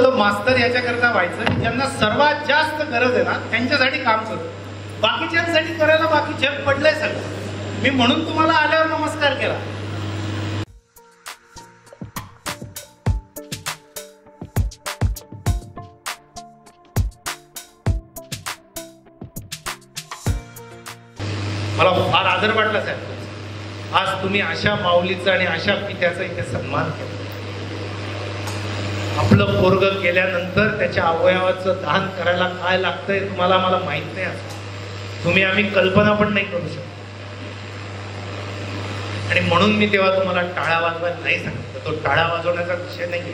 ठरवलं मास्तर याच्याकरता व्हायचं, ज्यांना सर्वात जास्त गरज आहे ना त्यांच्यासाठी काम करतो, बाकीच्यांसाठी करायला बाकी जग पडलंय सगळं. मी म्हणून तुम्हाला आल्यावर नमस्कार केला. मला फार आदर वाटला साहेब. आज तुम्ही अशा माऊलीचा आणि अशा पित्याचा इथे सन्मान केला. आपलं पोरगं केल्यानंतर त्याच्या अवयवाचं दान करायला काय लागतंय तुम्हाला मला माहित नाही. तुम्ही आम्ही कल्पना पण नाही करू शकत. आणि म्हणून मी तेव्हा तुम्हाला टाळ्या वाजवायला नाही सांगितलं. तो टाळ्या वाजवण्याचा विषय नाही.